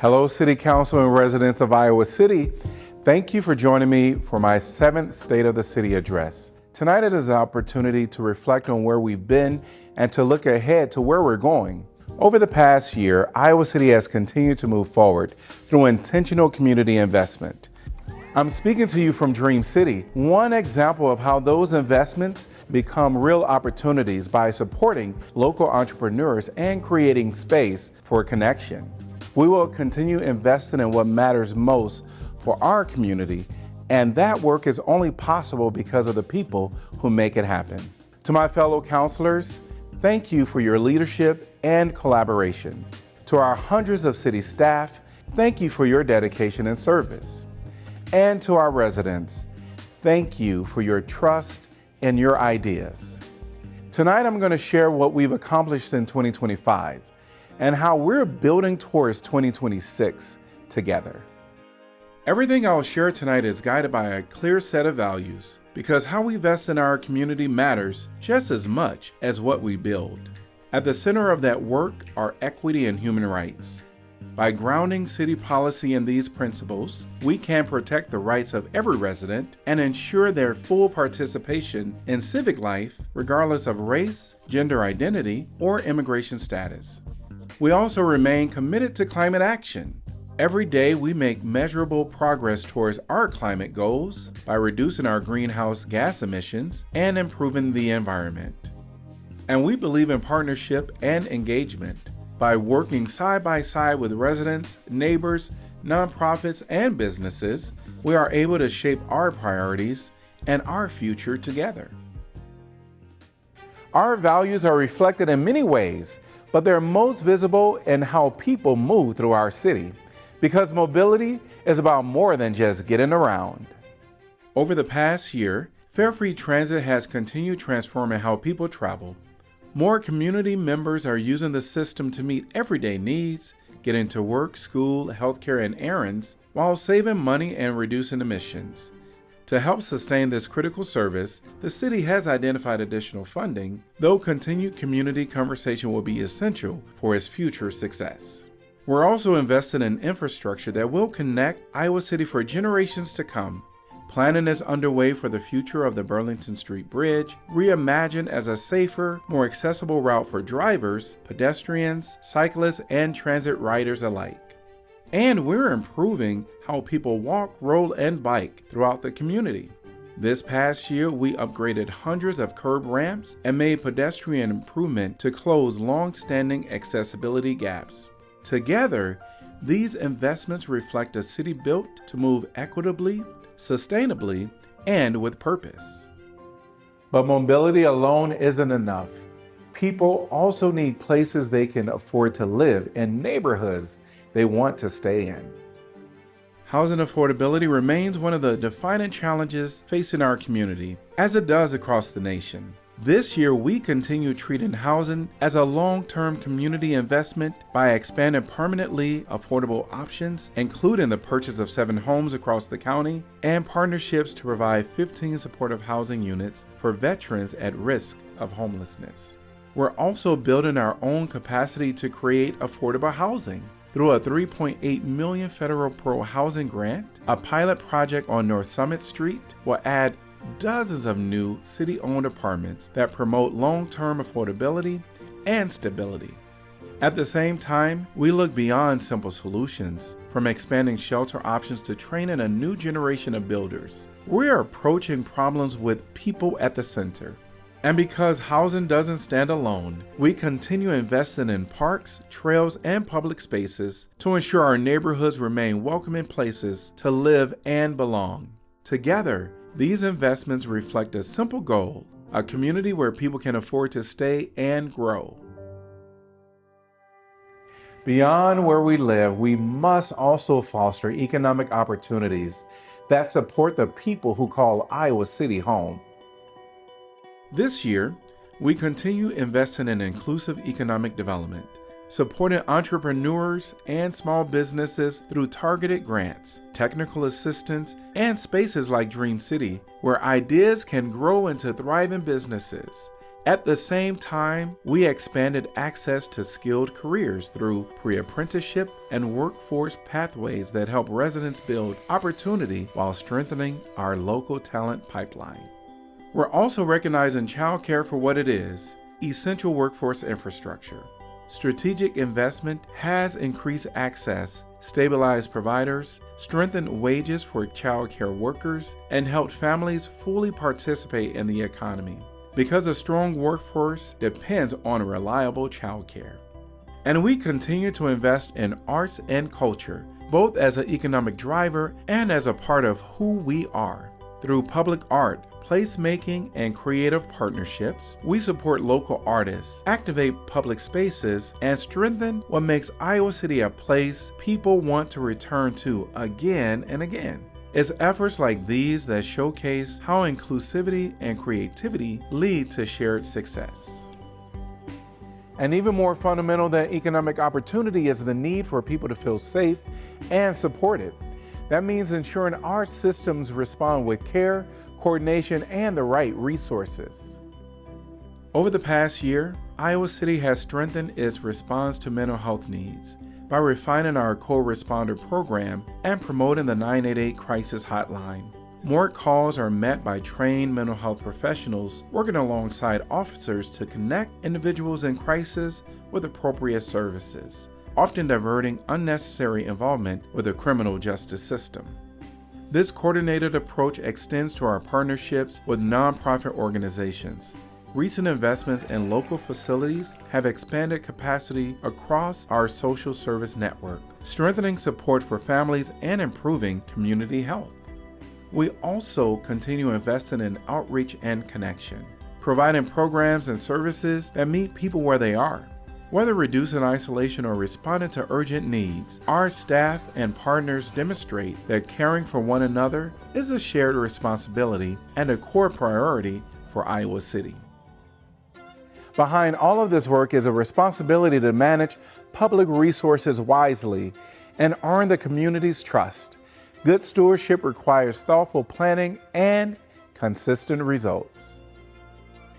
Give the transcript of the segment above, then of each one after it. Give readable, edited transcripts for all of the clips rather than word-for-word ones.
Hello, City Council and residents of Iowa City. Thank you for joining me for my 7th State of the City address. Tonight it is an opportunity to reflect on where we've been and to look ahead to where we're going. Over the past year, Iowa City has continued to move forward through intentional community investment. I'm speaking to you from Dream City, one example of how those investments become real opportunities by supporting local entrepreneurs and creating space for connection. We will continue investing in what matters most for our community, and that work is only possible because of the people who make it happen. To my fellow councilors, thank you for your leadership and collaboration. To our hundreds of city staff, thank you for your dedication and service. And to our residents, thank you for your trust and your ideas. Tonight, I'm going to share what we've accomplished in 2025 and how we're building towards 2026 together. Everything I'll share tonight is guided by a clear set of values because how we invest in our community matters just as much as what we build. At the center of that work are equity and human rights. By grounding city policy in these principles, we can protect the rights of every resident and ensure their full participation in civic life, regardless of race, gender identity, or immigration status. We also remain committed to climate action. Every day, we make measurable progress towards our climate goals by reducing our greenhouse gas emissions and improving the environment. And we believe in partnership and engagement. By working side by side with residents, neighbors, nonprofits, and businesses, we are able to shape our priorities and our future together. Our values are reflected in many ways, but they're most visible in how people move through our city, because mobility is about more than just getting around. Over the past year, fare-free transit has continued transforming how people travel. More community members are using the system to meet everyday needs, getting to work, school, healthcare, and errands, while saving money and reducing emissions. To help sustain this critical service, the city has identified additional funding, though continued community conversation will be essential for its future success. We're also investing in infrastructure that will connect Iowa City for generations to come. Planning is underway for the future of the Burlington Street Bridge, reimagined as a safer, more accessible route for drivers, pedestrians, cyclists, and transit riders alike. And we're improving how people walk, roll, and bike throughout the community. This past year, we upgraded hundreds of curb ramps and made pedestrian improvement to close long-standing accessibility gaps. Together, these investments reflect a city built to move equitably, sustainably, and with purpose. But mobility alone isn't enough. People also need places they can afford to live and neighborhoods they want to stay in. Housing affordability remains one of the defining challenges facing our community, as it does across the nation. This year, we continue treating housing as a long-term community investment by expanding permanently affordable options, including the purchase of 7 homes across the county and partnerships to provide 15 supportive housing units for veterans at risk of homelessness. We're also building our own capacity to create affordable housing. Through a $3.8 million federal pro-housing grant, a pilot project on North Summit Street will add dozens of new city-owned apartments that promote long-term affordability and stability. At the same time, we look beyond simple solutions, from expanding shelter options to training a new generation of builders. We are approaching problems with people at the center. And because housing doesn't stand alone, we continue investing in parks, trails, and public spaces to ensure our neighborhoods remain welcoming places to live and belong. Together, these investments reflect a simple goal, a community where people can afford to stay and grow. Beyond where we live, we must also foster economic opportunities that support the people who call Iowa City home. This year, we continue investing in inclusive economic development, supporting entrepreneurs and small businesses through targeted grants, technical assistance, and spaces like Dream City, where ideas can grow into thriving businesses. At the same time, we expanded access to skilled careers through pre-apprenticeship and workforce pathways that help residents build opportunity while strengthening our local talent pipeline. We're also recognizing childcare for what it is: essential workforce infrastructure. Strategic investment has increased access, stabilized providers, strengthened wages for childcare workers, and helped families fully participate in the economy, because a strong workforce depends on reliable childcare. And we continue to invest in arts and culture, both as an economic driver and as a part of who we are. Through public art, placemaking, and creative partnerships, we support local artists, activate public spaces, and strengthen what makes Iowa City a place people want to return to again and again. It's efforts like these that showcase how inclusivity and creativity lead to shared success. And even more fundamental than economic opportunity is the need for people to feel safe and supported. That means ensuring our systems respond with care, coordination, and the right resources. Over the past year, Iowa City has strengthened its response to mental health needs by refining our co-responder program and promoting the 988 crisis hotline. More calls are met by trained mental health professionals working alongside officers to connect individuals in crisis with appropriate services, often diverting unnecessary involvement with the criminal justice system. This coordinated approach extends to our partnerships with nonprofit organizations. Recent investments in local facilities have expanded capacity across our social service network, strengthening support for families and improving community health. We also continue investing in outreach and connection, providing programs and services that meet people where they are. Whether reducing isolation or responding to urgent needs, our staff and partners demonstrate that caring for one another is a shared responsibility and a core priority for Iowa City. Behind all of this work is a responsibility to manage public resources wisely and earn the community's trust. Good stewardship requires thoughtful planning and consistent results.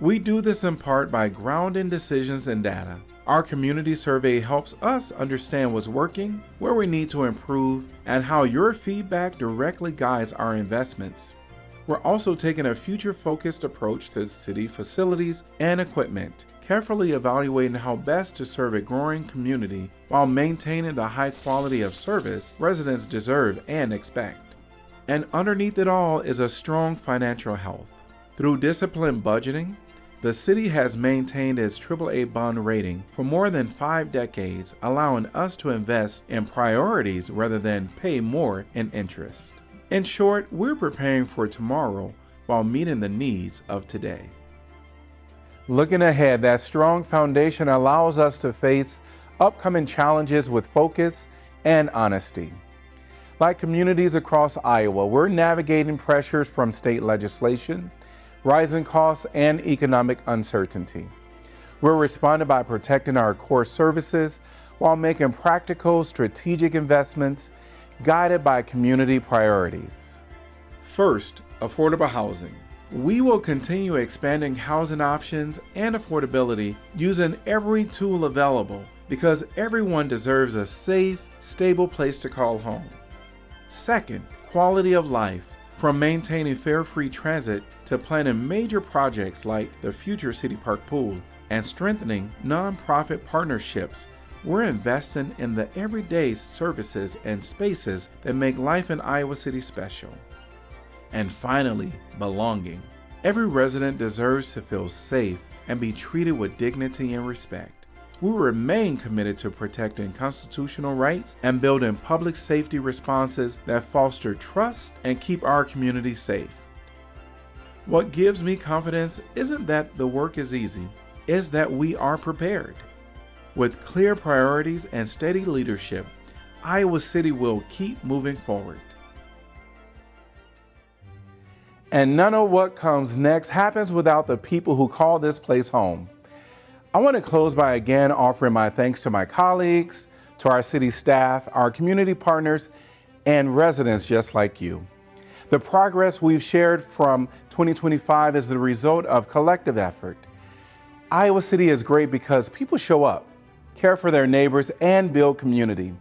We do this in part by grounding decisions in data. Our community survey helps us understand what's working, where we need to improve, and how your feedback directly guides our investments. We're also taking a future-focused approach to city facilities and equipment, carefully evaluating how best to serve a growing community while maintaining the high quality of service residents deserve and expect. And underneath it all is a strong financial health. Through disciplined budgeting, the city has maintained its AAA bond rating for more than 5 decades, allowing us to invest in priorities rather than pay more in interest. In short, we're preparing for tomorrow while meeting the needs of today. Looking ahead, that strong foundation allows us to face upcoming challenges with focus and honesty. Like communities across Iowa, we're navigating pressures from state legislation, rising costs, and economic uncertainty. We're responding by protecting our core services while making practical, strategic investments guided by community priorities. First, affordable housing. We will continue expanding housing options and affordability using every tool available because everyone deserves a safe, stable place to call home. Second, quality of life. From maintaining fare-free transit to planning major projects like the future City Park Pool and strengthening nonprofit partnerships, we're investing in the everyday services and spaces that make life in Iowa City special. And finally, belonging. Every resident deserves to feel safe and be treated with dignity and respect. We remain committed to protecting constitutional rights and building public safety responses that foster trust and keep our community safe. What gives me confidence isn't that the work is easy, it's that we are prepared. With clear priorities and steady leadership, Iowa City will keep moving forward. And none of what comes next happens without the people who call this place home. I want to close by again offering my thanks to my colleagues, to our city staff, our community partners, and residents just like you. The progress we've shared from 2025 is the result of collective effort. Iowa City is great because people show up, care for their neighbors, and build community.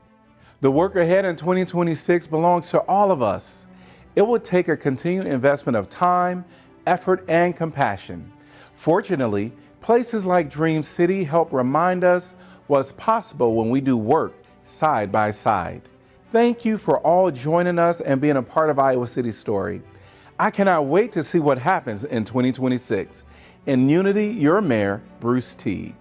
The work ahead in 2026 belongs to all of us. It will take a continued investment of time, effort, and compassion. Fortunately, places like Dream City help remind us what's possible when we do work side by side. Thank you for all joining us and being a part of Iowa City's story. I cannot wait to see what happens in 2026. In unity, your mayor, Bruce Teague.